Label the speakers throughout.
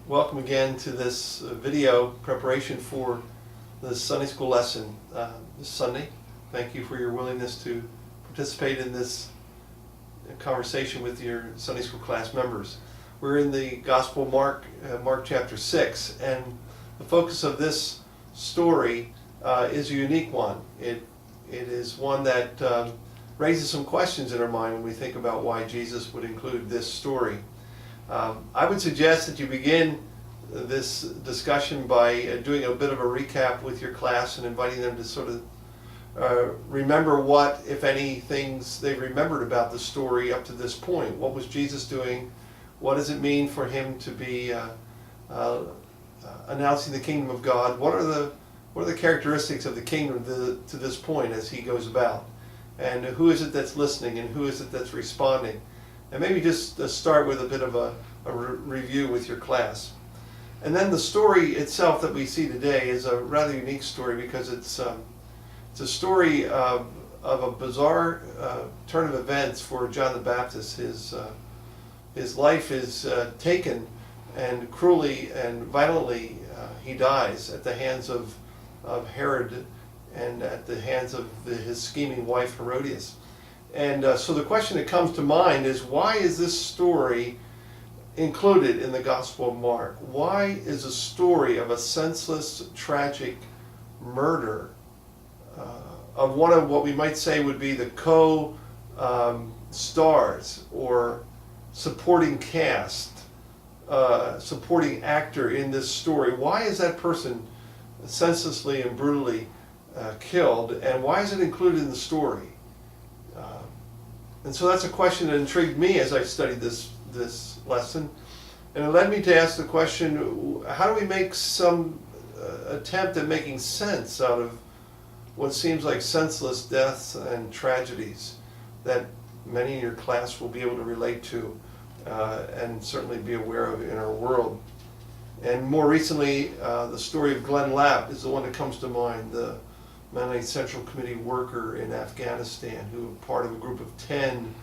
Speaker 1: Welcome again to this video preparation for the Sunday school lesson this Sunday. Thank you for your willingness to participate in this conversation with your Sunday school class members. We're in the Gospel of Mark, Mark chapter 6, and the focus of this story is a unique one. It is one that raises some questions in our mind when we think about why Jesus would include this story. I would suggest that you begin this discussion by doing a bit of a recap with your class and inviting them to sort of remember what, if any, things they've remembered about the story up to this point. What was Jesus doing? What does it mean for him to be announcing the kingdom of God? What are the characteristics of the kingdom to this point as he goes about? And who is it that's listening, and who is it that's responding? And maybe just start with a bit of a review with your class. And then the story itself that we see today is a rather unique story because it's a story of a bizarre turn of events for John the Baptist. His life is taken, and cruelly and violently he dies at the hands of Herod and at the hands of his scheming wife Herodias. And so the question that comes to mind is, why is this story included in the Gospel of Mark? Why is a story of a senseless, tragic murder of one of what we might say would be the co-stars or supporting cast, supporting actor in this story? Why is that person senselessly and brutally killed, and why is it included in the story? And so that's a question that intrigued me as I studied this lesson, and it led me to ask the question, how do we make some attempt at making sense out of what seems like senseless deaths and tragedies that many in your class will be able to relate to and certainly be aware of in our world. And more recently, the story of Glenn Lapp is the one that comes to mind, the Mennonite Central Committee worker in Afghanistan, who were part of a group of 10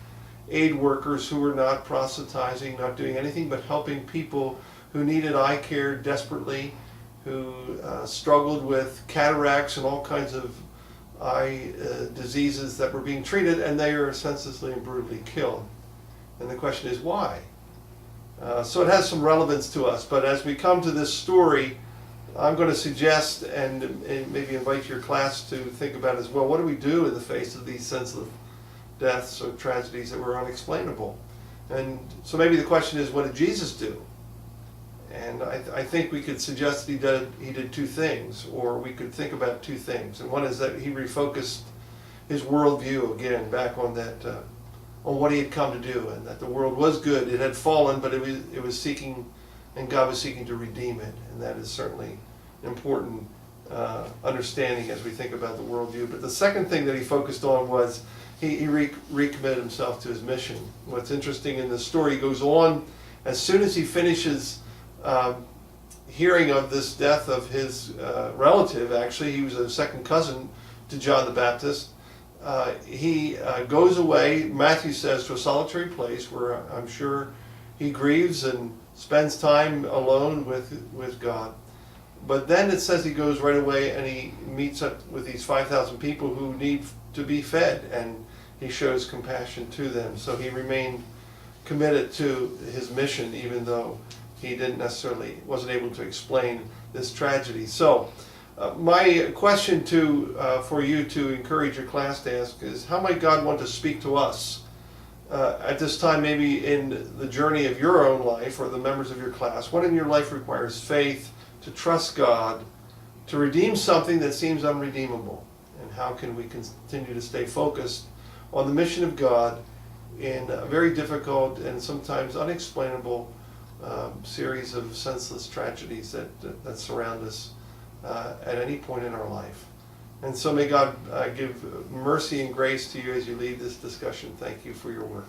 Speaker 1: aid workers who were not proselytizing, not doing anything but helping people who needed eye care desperately, who struggled with cataracts and all kinds of eye diseases that were being treated, and they are senselessly and brutally killed. And the question is, why? So it has some relevance to us, but as we come to this story, I'm going to suggest and maybe invite your class to think about as well, what do we do in the face of these senseless deaths or tragedies that were unexplainable? And so maybe the question is, what did Jesus do? And I think we could suggest that he did two things, or we could think about two things. And one is that he refocused his worldview again back on that, on what he had come to do, and that the world was good. It had fallen, but it was seeking, and God was seeking to redeem it, and that is certainly an important understanding as we think about the worldview. But the second thing that he focused on was he recommitted himself to his mission. What's interesting in this story, he goes on, as soon as he finishes hearing of this death of his relative, actually, he was a second cousin to John the Baptist, he goes away, Matthew says, to a solitary place where I'm sure he grieves and spends time alone with God. But then it says he goes right away and he meets up with these 5,000 people who need to be fed, and he shows compassion to them. So he remained committed to his mission, even though he wasn't able to explain this tragedy. So my question for you to encourage your class to ask is, how might God want to speak to us at this time, maybe in the journey of your own life or the members of your class? What in your life requires faith to trust God to redeem something that seems unredeemable? And how can we continue to stay focused on the mission of God in a very difficult and sometimes unexplainable series of senseless tragedies that surround us at any point in our life? And so may God give mercy and grace to you as you lead this discussion. Thank you for your work.